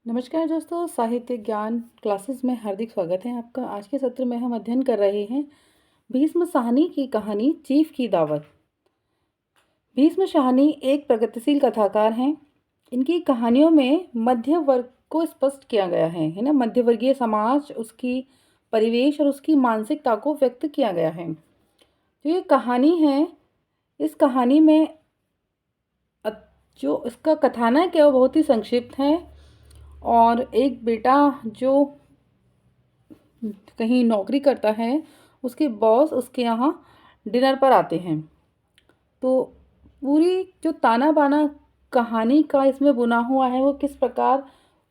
नमस्कार दोस्तों, साहित्य ज्ञान क्लासेस में हार्दिक स्वागत है आपका। आज के सत्र में हम अध्ययन कर रहे हैं भीष्म साहनी की कहानी चीफ की दावत। भीष्म साहनी एक प्रगतिशील कथाकार हैं। इनकी कहानियों में मध्य वर्ग को स्पष्ट किया गया है ना, मध्यवर्गीय समाज, उसकी परिवेश और उसकी मानसिकता को व्यक्त किया गया है। जो ये कहानी है, इस कहानी में जो इसका कथानक है वो बहुत ही संक्षिप्त है। और एक बेटा जो कहीं नौकरी करता है, उसके बॉस उसके यहाँ डिनर पर आते हैं। तो पूरी जो ताना बाना कहानी का इसमें बुना हुआ है, वो किस प्रकार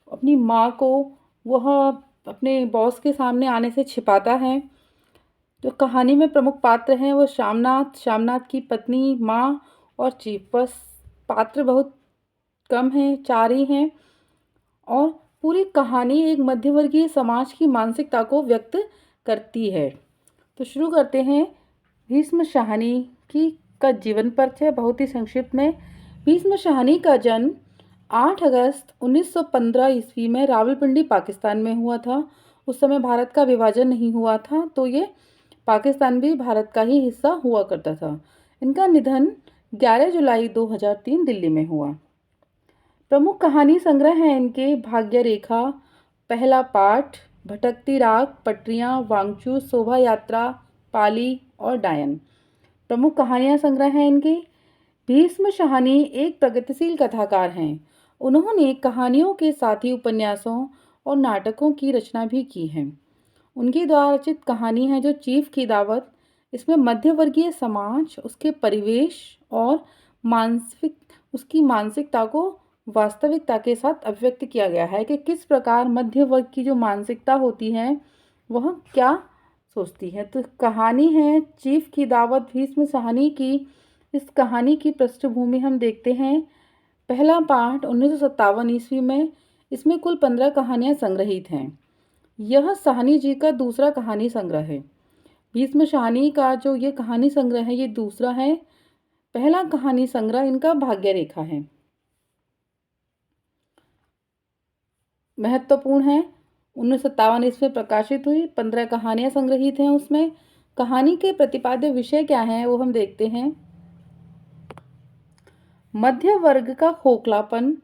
अपनी माँ को वह अपने बॉस के सामने आने से छिपाता है। जो कहानी में प्रमुख पात्र हैं वो श्यामनाथ की पत्नी, माँ और चीफ। बस पात्र बहुत कम हैं, 4 ही हैं। और पूरी कहानी एक मध्यवर्गीय समाज की मानसिकता को व्यक्त करती है। तो शुरू करते हैं भीष्म साहनी की का जीवन परिचय बहुत ही संक्षिप्त में। भीष्म साहनी का जन्म 8 अगस्त 1915 ईस्वी में रावलपिंडी पाकिस्तान में हुआ था। उस समय भारत का विभाजन नहीं हुआ था, तो ये पाकिस्तान भी भारत का ही हिस्सा हुआ करता था। इनका निधन 11 जुलाई 2003 दिल्ली में हुआ। प्रमुख कहानी संग्रह हैं इनके भाग्य रेखा, पहला पाठ, भटकती राग, पटरियाँ, वांगचू, शोभा यात्रा, पाली और डायन। प्रमुख कहानियाँ संग्रह हैं इनके। भीष्म साहनी एक प्रगतिशील कथाकार हैं। उन्होंने कहानियों के साथ ही उपन्यासों और नाटकों की रचना भी की है। उनके द्वारा रचित कहानी है जो चीफ की दावत। इसमें मध्यवर्गीय समाज, उसके परिवेश और उसकी मानसिकता को वास्तविकता के साथ अभिव्यक्त किया गया है कि किस प्रकार मध्य वर्ग की जो मानसिकता होती है वह क्या सोचती है। तो कहानी है चीफ की दावत भीष्म साहनी की। इस कहानी की पृष्ठभूमि हम देखते हैं। पहला पाठ 1957 ईस्वी में। इसमें कुल 15 कहानियाँ संग्रहित हैं। यह साहनी जी का दूसरा कहानी संग्रह है। भीष्म साहनी का जो ये कहानी संग्रह है, ये दूसरा है। पहला कहानी संग्रह इनका भाग्य रेखा है। महत्वपूर्ण है। 1957 ईस्वी में प्रकाशित हुई, 15 कहानियां संग्रहित हैं उसमें। कहानी के प्रतिपाद्य विषय क्या हैं वो हम देखते हैं। मध्य वर्ग का खोखलापन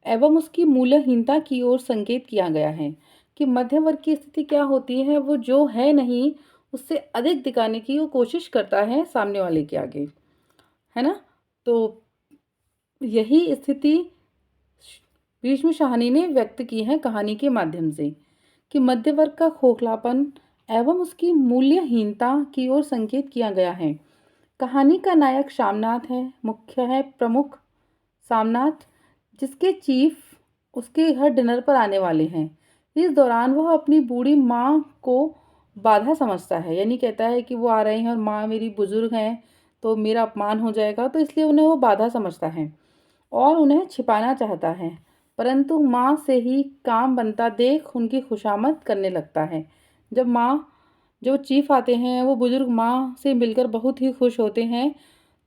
एवं उसकी मूल्यहीनता की ओर संकेत किया गया है कि मध्य वर्ग की स्थिति क्या होती है। वो जो है नहीं उससे अधिक दिखाने की वो कोशिश करता है सामने वाले के आगे, है ना। तो यही स्थिति भीष्म साहनी ने व्यक्त की है कहानी के माध्यम से कि मध्य वर्ग का खोखलापन एवं उसकी मूल्यहीनता की ओर संकेत किया गया है। कहानी का नायक श्यामनाथ है, मुख्य है प्रमुख श्यामनाथ, जिसके चीफ उसके घर डिनर पर आने वाले हैं। इस दौरान वह अपनी बूढ़ी माँ को बाधा समझता है, यानी कहता है कि वो आ रहे हैं और माँ मेरी बुजुर्ग हैं तो मेरा अपमान हो जाएगा, तो इसलिए उन्हें वो बाधा समझता है और उन्हें छिपाना चाहता है। परंतु माँ से ही काम बनता देख उनकी खुशामद करने लगता है। जो चीफ आते हैं वो बुजुर्ग माँ से मिलकर बहुत ही खुश होते हैं,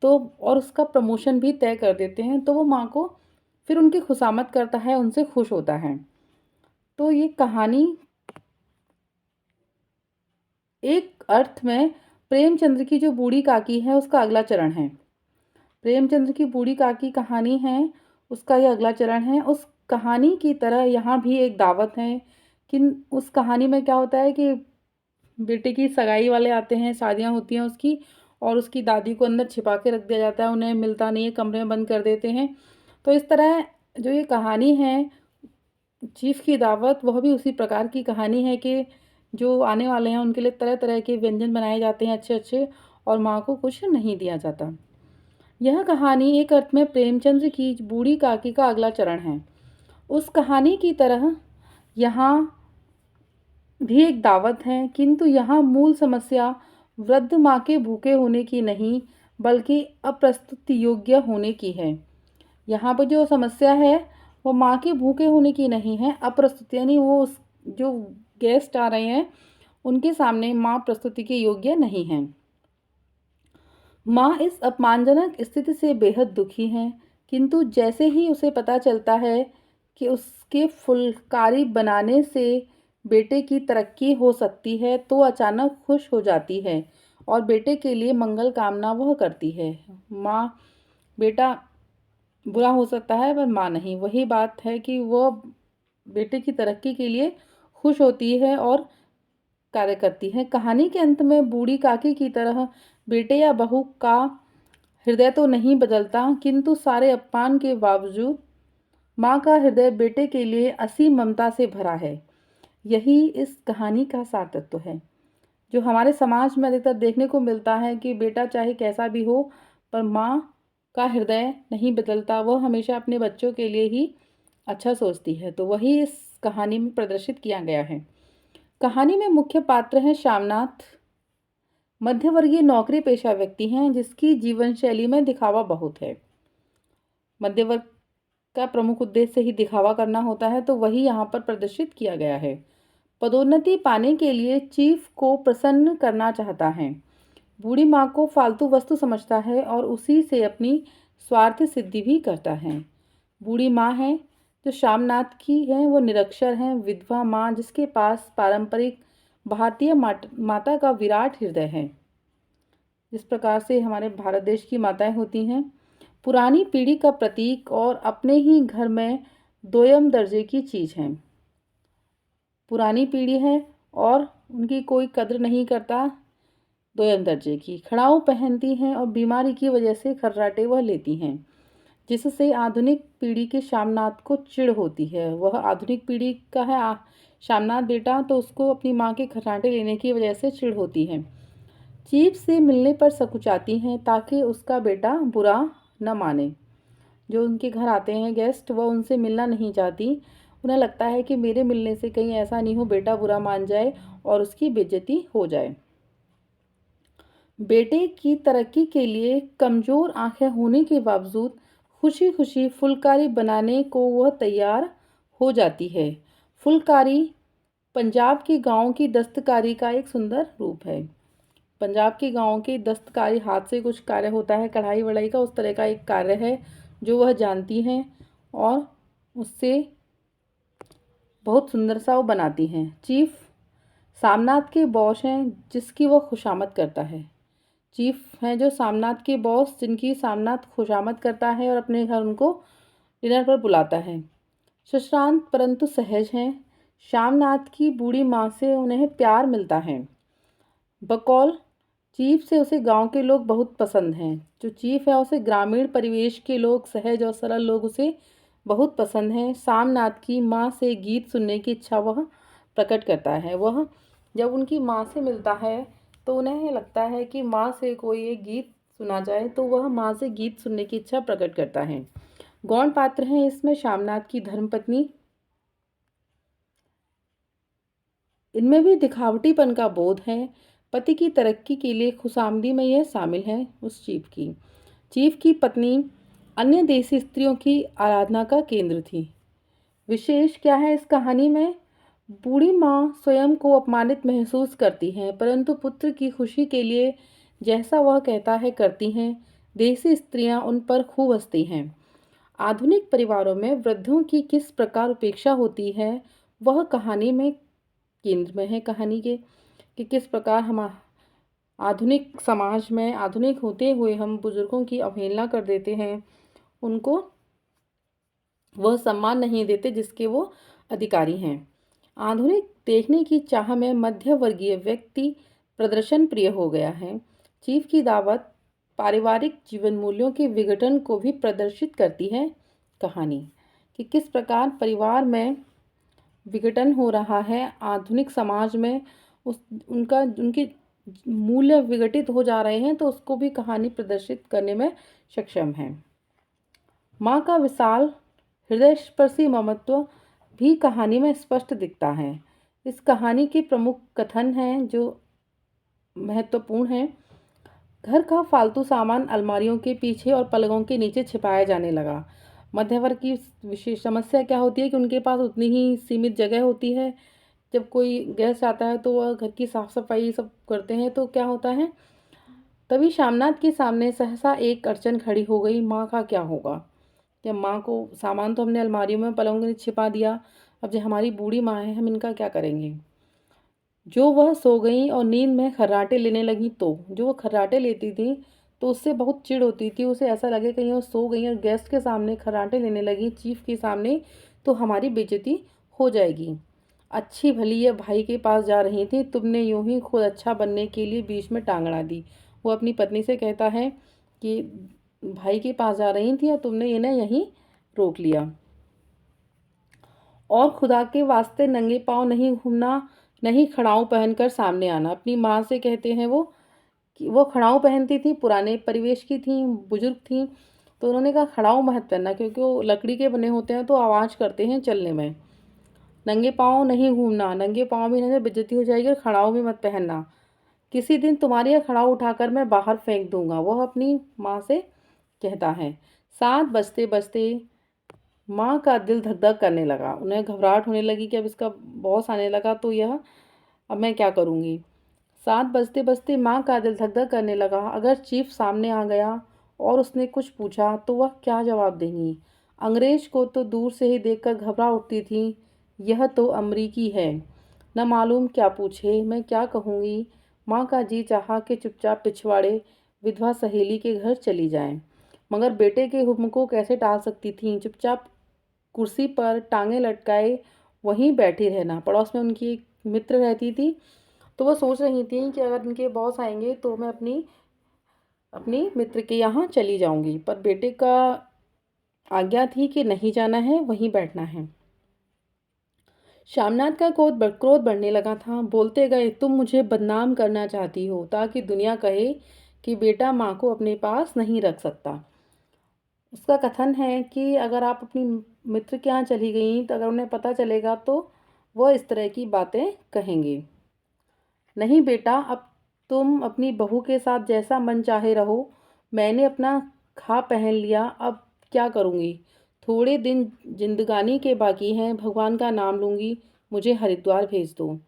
तो और उसका प्रमोशन भी तय कर देते हैं। तो वो माँ को फिर उनकी खुशामद करता है, उनसे खुश होता है। तो ये कहानी एक अर्थ में प्रेमचंद्र की जो बूढ़ी काकी है उसका अगला चरण है। प्रेमचंद्र की बूढ़ी काकी कहानी है, उसका यह अगला चरण है। उस कहानी की तरह यहाँ भी एक दावत है कि उस कहानी में क्या होता है कि बेटे की सगाई वाले आते हैं, शादियाँ होती हैं उसकी, और उसकी दादी को अंदर छिपा के रख दिया जाता है, उन्हें मिलता नहीं है, कमरे में बंद कर देते हैं। तो इस तरह जो ये कहानी है चीफ की दावत, वह भी उसी प्रकार की कहानी है कि जो आने वाले हैं उनके लिए तरह तरह के व्यंजन बनाए जाते हैं अच्छे अच्छे, और माँ को कुछ नहीं दिया जाता। यह कहानी एक अर्थ में प्रेमचंद्र की बूढ़ी काकी का अगला चरण है। उस कहानी की तरह यहाँ भी एक दावत है, किंतु यहाँ मूल समस्या वृद्ध माँ के भूखे होने की नहीं बल्कि अप्रस्तुति योग्य होने की है। यहाँ पर जो समस्या है वो माँ के भूखे होने की नहीं है, अप्रस्तुत, यानी जो गेस्ट आ रहे हैं उनके सामने माँ प्रस्तुति के योग्य नहीं है। माँ इस अपमानजनक स्थिति से बेहद दुखी हैं, किंतु जैसे ही उसे पता चलता है कि उसके फुलकारी बनाने से बेटे की तरक्की हो सकती है तो अचानक खुश हो जाती है और बेटे के लिए मंगल कामना वह करती है। माँ बेटा बुरा हो सकता है पर माँ नहीं। वही बात है कि वह बेटे की तरक्की के लिए खुश होती है और कार्य करती है। कहानी के अंत में बूढ़ी काकी की तरह बेटे या बहू का हृदय तो नहीं बदलता, किंतु सारे अपमान के बावजूद माँ का हृदय बेटे के लिए असीम ममता से भरा है। यही इस कहानी का सार तत्व है, जो हमारे समाज में अधिकतर देखने को मिलता है कि बेटा चाहे कैसा भी हो पर माँ का हृदय नहीं बदलता, वह हमेशा अपने बच्चों के लिए ही अच्छा सोचती है। तो वही इस कहानी में प्रदर्शित किया गया है। कहानी में मुख्य पात्र हैं श्यामनाथ। मध्यवर्गीय नौकरी पेशा व्यक्ति हैं जिसकी जीवन शैली में दिखावा बहुत है। मध्य वर्ग का प्रमुख उद्देश्य ही दिखावा करना होता है, तो वही यहाँ पर प्रदर्शित किया गया है। पदोन्नति पाने के लिए चीफ को प्रसन्न करना चाहता है। बूढ़ी माँ को फालतू वस्तु समझता है और उसी से अपनी स्वार्थ सिद्धि भी करता है। बूढ़ी माँ है जो श्यामनाथ की है, वो निरक्षर हैं, विधवा माँ जिसके पास पारंपरिक भारतीय माता का विराट हृदय है। जिस प्रकार से हमारे भारत देश की माताएं होती हैं, पुरानी पीढ़ी का प्रतीक और अपने ही घर में दोयम दर्जे की चीज़ हैं। पुरानी पीढ़ी है और उनकी कोई कद्र नहीं करता, दोयम दर्जे की खड़ाऊ पहनती हैं और बीमारी की वजह से खर्राटे वह लेती हैं, जिससे आधुनिक पीढ़ी के श्यामनाथ को चिढ़ होती है। वह आधुनिक पीढ़ी का है श्यामनाथ बेटा, तो उसको अपनी माँ के खर्राटे लेने की वजह से चिढ़ होती है। चीफ से मिलने पर सकुचाती हैं ताकि उसका बेटा बुरा न माने। जो उनके घर आते हैं गेस्ट, वह उनसे मिलना नहीं चाहती। उन्हें लगता है कि मेरे मिलने से कहीं ऐसा नहीं हो बेटा बुरा मान जाए और उसकी बेइज्जती हो जाए। बेटे की तरक्की के लिए कमज़ोर आंखें होने के बावजूद खुशी खुशी फुलकारी बनाने को वह तैयार हो जाती है। फुलकारी पंजाब के गाँव की दस्तकारी का एक सुंदर रूप है। पंजाब के गाँव की दस्तकारी, हाथ से कुछ कार्य होता है कढ़ाई वढ़ाई का, उस तरह का एक कार्य है जो वह जानती हैं और उससे बहुत सुंदर सा वो बनाती हैं। चीफ सामनाथ के बॉस हैं जिसकी वह खुशामद करता है। चीफ हैं जो सामनाथ के बॉस, जिनकी सामनाथ खुशामद करता है और अपने घर उनको डिनर पर बुलाता है। सुशांत परंतु सहज हैं। श्यामनाथ की बूढ़ी माँ से उन्हें प्यार मिलता है। बकौल चीफ से उसे गांव के लोग बहुत पसंद हैं। जो चीफ है उसे ग्रामीण परिवेश के लोग, सहज और सरल लोग उसे बहुत पसंद हैं। सामनाथ की माँ से गीत सुनने की इच्छा वह प्रकट करता है। वह जब उनकी माँ से मिलता है तो उन्हें लगता है कि माँ से कोई एक गीत सुना जाए, तो वह माँ से गीत सुनने की इच्छा प्रकट करता है। गौण पात्र हैं इसमें श्यामनाथ की धर्मपत्नी। इनमें भी दिखावटीपन का बोध है। पति की तरक्की के लिए खुशामदी में यह शामिल है उस चीफ की पत्नी अन्य देसी स्त्रियों की आराधना का केंद्र थी। विशेष क्या है इस कहानी में? बूढ़ी माँ स्वयं को अपमानित महसूस करती हैं, परंतु पुत्र की खुशी के लिए जैसा वह कहता है करती हैं। देसी स्त्रियां उन पर खूब हंसती हैं। आधुनिक परिवारों में वृद्धों की किस प्रकार उपेक्षा होती है वह कहानी में केंद्र में है। कहानी के कि किस प्रकार हम आधुनिक समाज में आधुनिक होते हुए हम बुजुर्गों की अवहेलना कर देते हैं, उनको वह सम्मान नहीं देते जिसके वो अधिकारी हैं। आधुनिक देखने की चाह में मध्य वर्गीय व्यक्ति प्रदर्शन प्रिय हो गया है। चीफ की दावत पारिवारिक जीवन मूल्यों के विघटन को भी प्रदर्शित करती है कहानी, कि किस प्रकार परिवार में विघटन हो रहा है। आधुनिक समाज में उनके मूल्य विघटित हो जा रहे हैं, तो उसको भी कहानी प्रदर्शित करने में सक्षम है। माँ का विशाल हृदयस्पर्शी ममत्व भी कहानी में स्पष्ट दिखता है। इस कहानी के प्रमुख कथन हैं जो महत्वपूर्ण हैं। घर का फालतू सामान अलमारियों के पीछे और पलंगों के नीचे छिपाया जाने लगा। मध्य वर्ग की विशेष समस्या क्या होती है कि उनके पास उतनी ही सीमित जगह होती है। जब कोई गेस्ट आता है तो वह घर की साफ सफाई सब करते हैं, तो क्या होता है, तभी श्यामनाथ के सामने सहसा एक अड़चन खड़ी हो गई। माँ का क्या होगा? कि माँ को सामान तो हमने अलमारियों में पलंग में छिपा दिया, अब जो हमारी बूढ़ी माँ है हम इनका क्या करेंगे। जो वह सो गई और नींद में खर्राटे लेने लगी, तो जो वो खर्राटे लेती थी तो उससे बहुत चिढ़ होती थी। उसे ऐसा लगे कहीं वो सो गई और गेस्ट के सामने खर्राटे लेने लगी, चीफ के सामने, तो हमारी बेइज्जती हो जाएगी। अच्छी भली ये भाई के पास जा रही थी, तुमने यूं ही खुद अच्छा बनने के लिए बीच में टांग अड़ा दी। वो अपनी पत्नी से कहता है कि भाई के पास जा रही थी और तुमने इन्हें यहीं रोक लिया। और खुदा के वास्ते नंगे पाँव नहीं घूमना, नहीं खड़ाऊँ पहनकर सामने आना। अपनी माँ से कहते हैं वो कि वो खड़ाऊँ पहनती थी, पुराने परिवेश की थी, बुजुर्ग थी, तो उन्होंने कहा खड़ाऊँ मत पहनना क्योंकि वो लकड़ी के बने होते हैं तो आवाज़ करते हैं चलने में। नंगे पाँव नहीं घूमना, नंगे पाँव भी नहीं बेइज्जती हो जाएगी, और खड़ाऊँ भी मत पहनना। किसी दिन तुम्हारी यह खड़ाऊँ उठाकर मैं बाहर फेंक दूंगा, वह अपनी माँ से कहता है। 7 बजते बजते माँ का दिल धक धक करने लगा। उन्हें घबराहट होने लगी कि अब इसका बॉस आने लगा तो यह अब मैं क्या करूँगी। 7 बजते बजते माँ का दिल धक धक करने लगा। अगर चीफ सामने आ गया और उसने कुछ पूछा तो वह क्या जवाब देंगी। अंग्रेज को तो दूर से ही देखकर घबरा उठती थी, यह तो अमरीकी है, न मालूम क्या पूछे, मैं क्या कहूँगी। माँ का जी चाहा कि चुपचाप पिछवाड़े विधवा सहेली के घर चली जाए, मगर बेटे के हुक्म को कैसे टाल सकती थीं। चुपचाप कुर्सी पर टांगें लटकाए वहीं बैठी रहना। पड़ोस में उनकी एक मित्र रहती थी, तो वह सोच रही थी कि अगर इनके बॉस आएंगे तो मैं अपनी अपनी मित्र के यहाँ चली जाऊंगी, पर बेटे का आज्ञा थी कि नहीं जाना है, वहीं बैठना है। श्यामनाथ का क्रोध बढ़ने लगा था। बोलते गए, तुम मुझे बदनाम करना चाहती हो ताकि दुनिया कहे कि बेटा माँ को अपने पास नहीं रख सकता। उसका कथन है कि अगर आप अपनी मित्र के यहाँ चली गई तो अगर उन्हें पता चलेगा तो वह इस तरह की बातें कहेंगे। नहीं बेटा, अब तुम अपनी बहू के साथ जैसा मन चाहे रहो, मैंने अपना खा पहन लिया, अब क्या करूँगी। थोड़े दिन जिंदगानी के बाकी हैं, भगवान का नाम लूँगी, मुझे हरिद्वार भेज दो।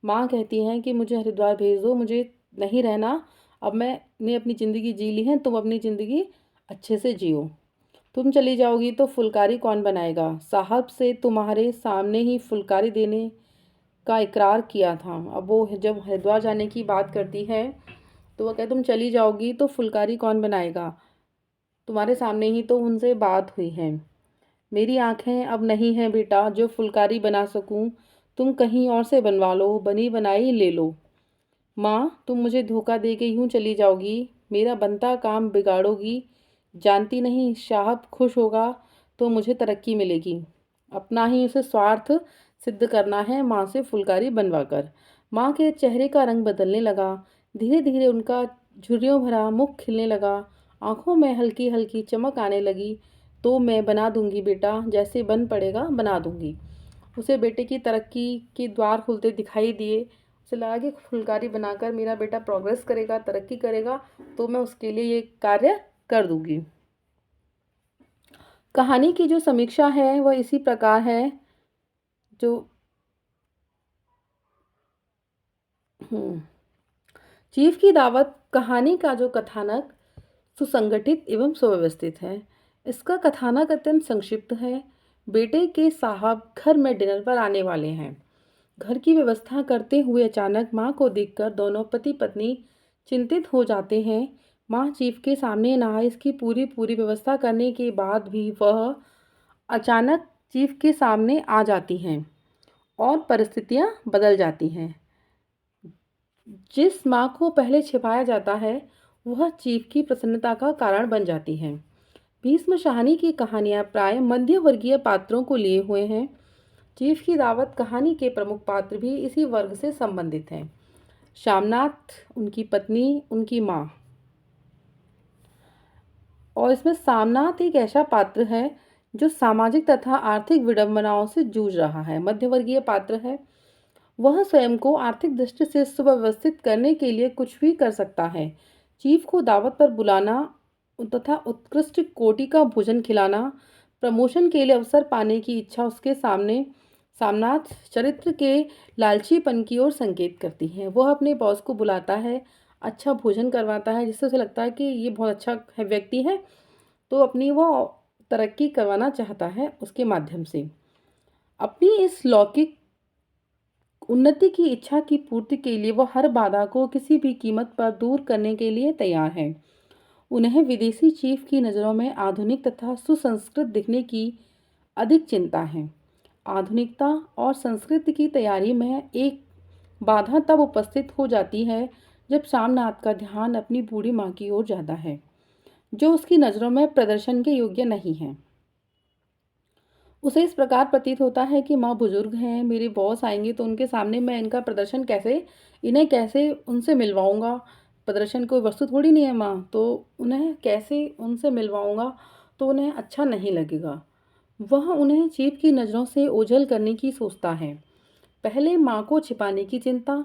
माँ कहती हैं कि मुझे हरिद्वार भेज दो, मुझे नहीं रहना, अब मैंने अपनी ज़िंदगी जी ली है, तुम अपनी ज़िंदगी अच्छे से जियो। तुम चली जाओगी तो फुलकारी कौन बनाएगा। साहब से तुम्हारे सामने ही फुलकारी देने का इकरार किया था। अब वो जब हरिद्वार जाने की बात करती है तो वो कहते तुम चली जाओगी तो फुलकारी कौन बनाएगा, तुम्हारे सामने ही तो उनसे बात हुई है। मेरी आंखें अब नहीं हैं बेटा जो फुलकारी बना सकूं, तुम कहीं और से बनवा लो, बनी बनाई ले लो। माँ, तुम मुझे धोखा दे के यूं चली जाओगी, मेरा बनता काम बिगाड़ोगी। जानती नहीं, साहब खुश होगा तो मुझे तरक्की मिलेगी। अपना ही उसे स्वार्थ सिद्ध करना है माँ से फुलकारी बनवाकर। माँ के चेहरे का रंग बदलने लगा। धीरे धीरे उनका झुर्रियों भरा मुख खिलने लगा, आंखों में हल्की हल्की चमक आने लगी। तो मैं बना दूंगी बेटा, जैसे बन पड़ेगा बना दूंगी। उसे बेटे की तरक्की के द्वार खुलते दिखाई दिए। उसे लगा कि फुलकारी बनाकर मेरा बेटा प्रोग्रेस करेगा, तरक्की करेगा, तो मैं उसके लिए ये कार्य कर दूंगी। कहानी की जो समीक्षा है वह इसी प्रकार है। जो चीफ की दावत कहानी का जो कथानक सुसंगठित एवं सुव्यवस्थित है। इसका कथानक अत्यंत संक्षिप्त है। बेटे के साहब घर में डिनर पर आने वाले हैं। घर की व्यवस्था करते हुए अचानक माँ को देखकर दोनों पति पत्नी चिंतित हो जाते हैं। माँ चीफ के सामने ना इसकी पूरी पूरी व्यवस्था करने के बाद भी वह अचानक चीफ के सामने आ जाती हैं और परिस्थितियाँ बदल जाती हैं। जिस माँ को पहले छिपाया जाता है वह चीफ की प्रसन्नता का कारण बन जाती है। भीष्म शाहनी की कहानियाँ प्राय मध्य वर्गीय पात्रों को लिए हुए हैं। चीफ की दावत कहानी के प्रमुख पात्र भी इसी वर्ग से संबंधित हैं। श्यामनाथ, उनकी पत्नी, उनकी माँ। और इसमें सामनाथ एक ऐसा पात्र है जो सामाजिक तथा आर्थिक विडंबनाओं से जूझ रहा है। मध्यवर्गीय पात्र है, वह स्वयं को आर्थिक दृष्टि से सुव्यवस्थित करने के लिए कुछ भी कर सकता है। चीफ को दावत पर बुलाना तथा उत्कृष्ट कोटि का भोजन खिलाना, प्रमोशन के लिए अवसर पाने की इच्छा उसके सामने सामनाथ चरित्र के लालचीपन की ओर संकेत करती है। वह अपने बॉस को बुलाता है, अच्छा भोजन करवाता है, जिससे उसे लगता है कि ये बहुत अच्छा व्यक्ति है, तो अपनी वो तरक्की करवाना चाहता है उसके माध्यम से। अपनी इस लौकिक उन्नति की इच्छा की पूर्ति के लिए वह हर बाधा को किसी भी कीमत पर दूर करने के लिए तैयार है। उन्हें विदेशी चीफ की नज़रों में आधुनिक तथा सुसंस्कृत दिखने की अधिक चिंता है। आधुनिकता और संस्कृति की तैयारी में एक बाधा तब उपस्थित हो जाती है जब शामनाथ का ध्यान अपनी बूढ़ी माँ की ओर जाता है, जो उसकी नज़रों में प्रदर्शन के योग्य नहीं है। उसे इस प्रकार प्रतीत होता है कि माँ बुजुर्ग हैं, मेरे बॉस आएंगे तो उनके सामने मैं इनका प्रदर्शन कैसे, इन्हें कैसे उनसे मिलवाऊंगा। प्रदर्शन कोई वस्तु थोड़ी नहीं है माँ, तो उन्हें कैसे उनसे मिलवाऊंगा तो उन्हें अच्छा नहीं लगेगा। वह उन्हें चीफ की नज़रों से ओझल करने की सोचता है। पहले माँ को छिपाने की चिंता,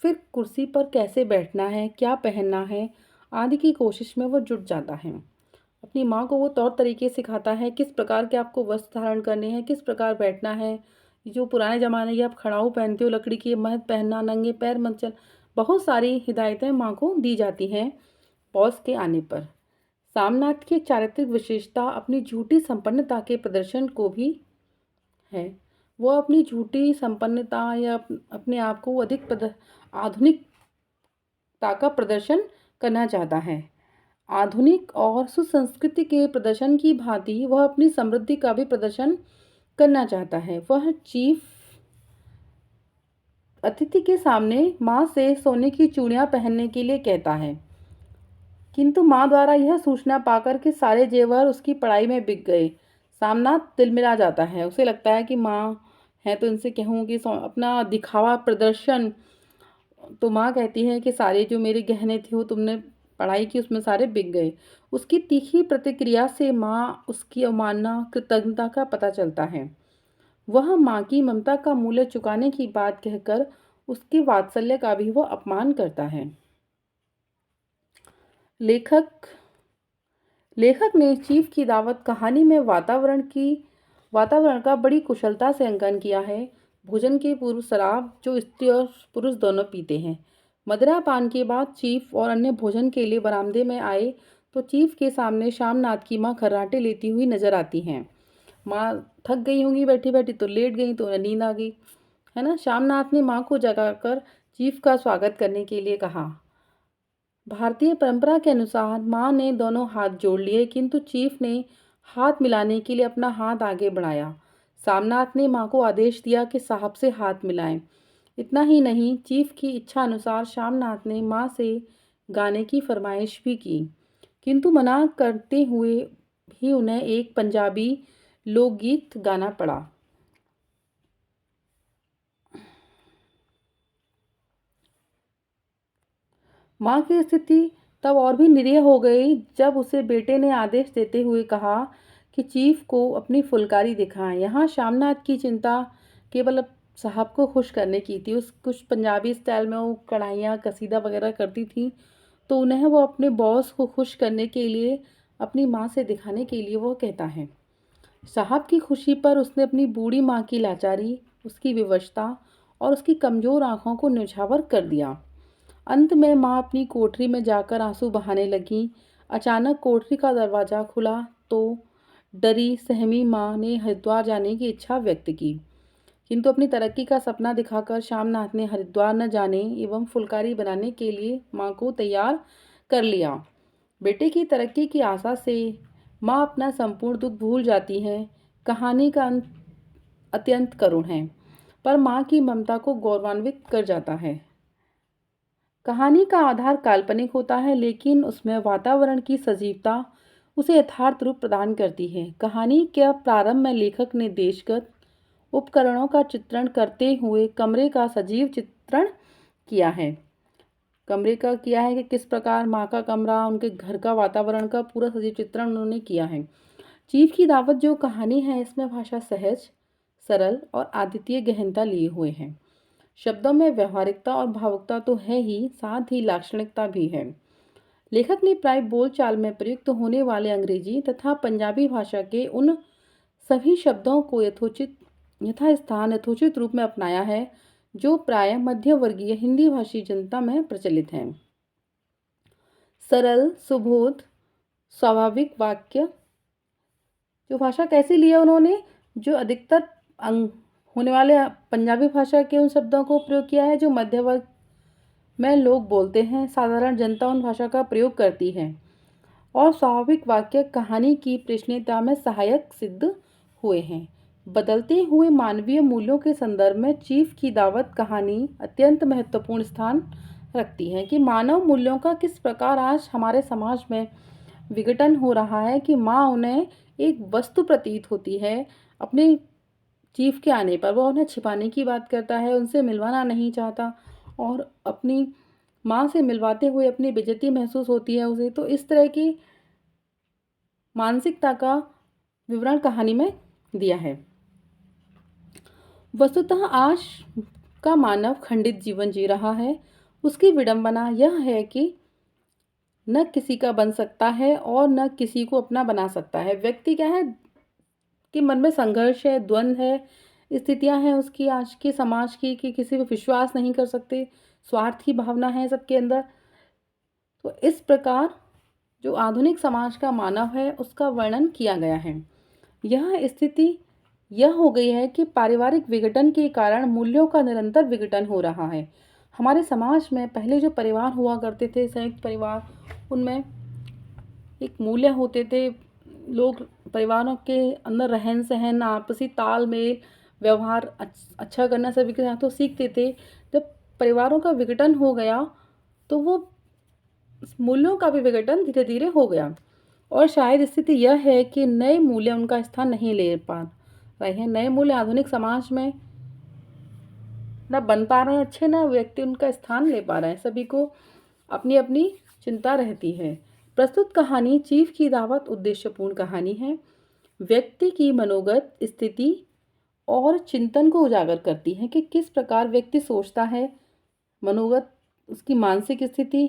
फिर कुर्सी पर कैसे बैठना है, क्या पहनना है आदि की कोशिश में वह जुट जाता है। अपनी माँ को वो तौर तरीके सिखाता है, किस प्रकार के आपको वस्त्र धारण करने हैं, किस प्रकार बैठना है। जो पुराने ज़माने की आप खड़ाऊ पहनते हो लकड़ी की, मत पहनना, नंगे पैर मत चल। बहुत सारी हिदायतें माँ को दी जाती हैं बॉस के आने पर। सामनाथ की एक चारित्रिक विशेषता अपनी झूठी संपन्नता के प्रदर्शन को भी है। वो अपनी झूठी संपन्नता या अपने आप को अधिक आधुनिकता का प्रदर्शन करना चाहता है। आधुनिक और सुसंस्कृति के प्रदर्शन की भांति वह अपनी समृद्धि का भी प्रदर्शन करना चाहता है। वह चीफ अतिथि के सामने माँ से सोने की चूड़ियाँ पहनने के लिए कहता है, किंतु माँ द्वारा यह सूचना पाकर कि सारे जेवर उसकी पढ़ाई में बिक गए, सामनाथ तिलमिला जाता है। उसे लगता है कि माँ है तो इनसे कहूँ कि अपना दिखावा प्रदर्शन। तो माँ कहती है कि सारे जो मेरे गहने थे वो तुमने पढ़ाई की उसमें सारे बिक गए। उसकी तीखी प्रतिक्रिया से माँ उसकी अवमानना कृतज्ञता का पता चलता है। वह माँ की ममता का मूल्य चुकाने की बात कहकर उसके वात्सल्य का भी वह अपमान करता है। लेखक लेखक ने चीफ की दावत कहानी में वातावरण का बड़ी कुशलता से अंकन किया है। भोजन के पूर्व शराब जो स्त्री और पुरुष दोनों पीते हैं। मदिरा पान के बाद चीफ और अन्य भोजन के लिए बरामदे में आए तो चीफ के सामने शामनाथ की माँ खर्राटे लेती हुई नजर आती हैं। माँ थक गई होंगी बैठी बैठी तो लेट गई तो उन्हें नींद आ गई, है ना। शामनाथ ने माँ को जगाकर चीफ का स्वागत करने के लिए कहा। भारतीय परंपरा के अनुसार माँ ने दोनों हाथ जोड़ लिए, किंतु चीफ ने हाथ मिलाने के लिए अपना हाथ आगे बढ़ाया। सामनाथ ने माँ को आदेश दिया कि साहब से हाथ मिलाएं। इतना ही नहीं, चीफ की इच्छा अनुसार शामनाथ ने माँ से गाने की फरमाइश भी की, किंतु मना करते हुए भी उन्हें एक पंजाबी लोकगीत गाना पड़ा। माँ की स्थिति तब और भी निरीह हो गई जब उसे बेटे ने आदेश देते हुए कहा कि चीफ को अपनी फुलकारी दिखाएं। यहाँ शामनाथ की चिंता केवल अब साहब को खुश करने की थी। उस कुछ पंजाबी स्टाइल में वो कढ़ाइयाँ कसीदा वगैरह करती थी, तो उन्हें वो अपने बॉस को खुश करने के लिए अपनी माँ से दिखाने के लिए वो कहता है। साहब की खुशी पर उसने अपनी बूढ़ी माँ की लाचारी, उसकी विवशता और उसकी कमज़ोर आंखों को न्यौछावर कर दिया। अंत में माँ अपनी कोठरी में जाकर आंसू बहाने लगी। अचानक कोठरी का दरवाज़ा खुला तो डरी सहमी माँ ने हरिद्वार जाने की इच्छा व्यक्त की, किंतु अपनी तरक्की का सपना दिखाकर शामनाथ ने हरिद्वार न जाने एवं फुलकारी बनाने के लिए माँ को तैयार कर लिया। बेटे की तरक्की की आशा से माँ अपना संपूर्ण दुख भूल जाती है। कहानी का अंत अत्यंत करुण है, पर माँ की ममता को गौरवान्वित कर जाता है। कहानी का आधार काल्पनिक होता है, लेकिन उसमें वातावरण की सजीवता उसे यथार्थ रूप प्रदान करती है। कहानी के प्रारंभ में लेखक ने देशगत उपकरणों का चित्रण करते हुए कमरे का सजीव चित्रण किया है। कमरे का किया है कि किस प्रकार माँ का कमरा, उनके घर का वातावरण का पूरा सजीव चित्रण उन्होंने किया है। चीफ की दावत जो कहानी है इसमें भाषा सहज, सरल और अद्वितीय गहनता लिए हुए हैं। शब्दों में व्यवहारिकता और भावुकता तो है ही, साथ ही लाक्षणिकता भी है। लेखक ने प्राय बोलचाल में प्रयुक्त होने वाले अंग्रेजी तथा पंजाबी भाषा के उन सभी शब्दों को यथोचित रूप में अपनाया है जो प्राय मध्यवर्गीय हिंदी भाषी जनता में प्रचलित हैं। सरल, सुबोध, स्वाभाविक वाक्य, जो भाषा कैसी ली है उन्होंने, जो अधिकतर अंग होने वाले पंजाबी भाषा के उन शब्दों को प्रयोग किया है जो मध्य वर्ग में लोग बोलते हैं। साधारण जनता उन भाषा का प्रयोग करती है और स्वाभाविक वाक्य कहानी की प्रेषणीयता में सहायक सिद्ध हुए हैं। बदलते हुए मानवीय मूल्यों के संदर्भ में चीफ की दावत कहानी अत्यंत महत्वपूर्ण स्थान रखती है कि मानव मूल्यों का किस प्रकार आज हमारे समाज में विघटन हो रहा है कि माँ उन्हें एक वस्तु प्रतीत होती है। अपने चीफ के आने पर वह उन्हें छिपाने की बात करता है, उनसे मिलवाना नहीं चाहता और अपनी माँ से मिलवाते हुए अपनी बेइज्जती महसूस होती है उसे। तो इस तरह की मानसिकता का विवरण कहानी में दिया है। वस्तुतः आज का मानव खंडित जीवन जी रहा है। उसकी विडंबना यह है कि न किसी का बन सकता है और न किसी को अपना बना सकता है। व्यक्ति क्या है कि मन में संघर्ष है, द्वंद्व है, स्थितियां हैं उसकी आज के समाज की कि किसी पर विश्वास नहीं कर सकते, स्वार्थ की भावना है सबके अंदर। तो इस प्रकार जो आधुनिक समाज का मानव है उसका वर्णन किया गया है। यह स्थिति यह हो गई है कि पारिवारिक विघटन के कारण मूल्यों का निरंतर विघटन हो रहा है। हमारे समाज में पहले जो परिवार हुआ करते थे, संयुक्त परिवार, उनमें एक मूल्य होते थे। लोग परिवारों के अंदर रहन सहन, आपसी तालमेल, व्यवहार अच्छा करना सभी के साथ तो सीखते थे। जब परिवारों का विघटन हो गया तो वो मूल्यों का भी विघटन धीरे धीरे हो गया और शायद स्थिति यह है कि नए मूल्य उनका स्थान नहीं ले पा रहे हैं। नए मूल्य आधुनिक समाज में न बन पा रहे हैं अच्छे, न व्यक्ति उनका स्थान ले पा रहे हैं। सभी को अपनी अपनी चिंता रहती है। प्रस्तुत कहानी चीफ की दावत उद्देश्यपूर्ण कहानी है। व्यक्ति की मनोगत स्थिति और चिंतन को उजागर करती है कि किस प्रकार व्यक्ति सोचता है, मनोगत, उसकी मानसिक स्थिति।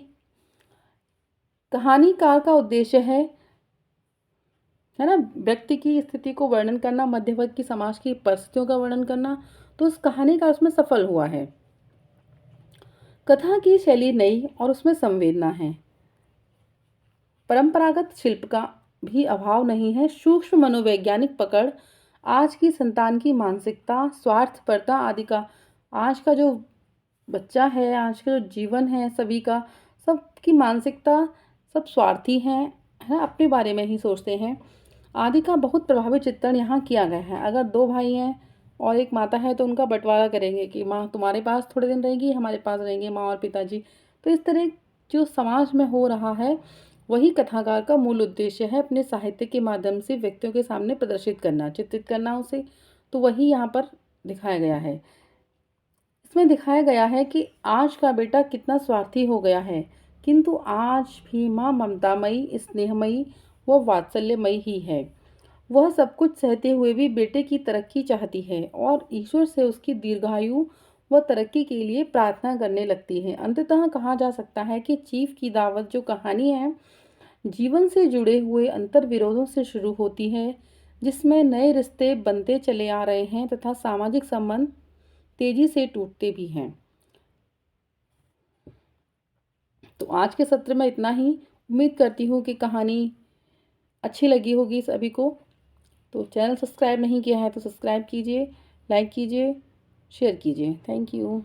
कहानीकार का उद्देश्य है ना, व्यक्ति की स्थिति को वर्णन करना, मध्य वर्ग की समाज की परिस्थितियों का वर्णन करना। तो उस कहानी का उसमें सफल हुआ है। कथा की शैली नई और उसमें संवेदना है। परंपरागत शिल्प का भी अभाव नहीं है। सूक्ष्म मनोवैज्ञानिक पकड़ आज की संतान की मानसिकता, स्वार्थपरता आदि का, आज का जो बच्चा है, आज का जो जीवन है सभी का, सबकी मानसिकता, सब स्वार्थी हैं, है ना, अपने बारे में ही सोचते हैं, आदि का बहुत प्रभावी चित्रण यहाँ किया गया है। अगर दो भाई हैं और एक माता है तो उनका बंटवारा करेंगे कि माँ तुम्हारे पास थोड़े दिन रहेगी, हमारे पास रहेंगे माँ और पिताजी। तो इस तरह जो समाज में हो रहा है वही कथाकार का मूल उद्देश्य है, अपने साहित्य के माध्यम से व्यक्तियों के सामने प्रदर्शित करना, चित्रित करना उसे। तो वही यहाँ पर दिखाया गया है। इसमें दिखाया गया है कि आज का बेटा कितना स्वार्थी हो गया है, किंतु आज भी माँ ममतामयी, स्नेहमयी व वात्सल्यमयी ही है। वह सब कुछ सहते हुए भी बेटे की तरक्की चाहती है और ईश्वर से उसकी दीर्घायु व तरक्की के लिए प्रार्थना करने लगती है। अंततः कहा जा सकता है कि चीफ की दावत जो कहानी है, जीवन से जुड़े हुए अंतर विरोधों से शुरू होती है, जिसमें नए रिश्ते बनते चले आ रहे हैं तथा सामाजिक संबंध तेजी से टूटते भी हैं। तो आज के सत्र में इतना ही। उम्मीद करती हूँ कि कहानी अच्छी लगी होगी सभी को। तो चैनल सब्सक्राइब नहीं किया है तो सब्सक्राइब कीजिए, लाइक कीजिए, शेयर कीजिए। Thank you.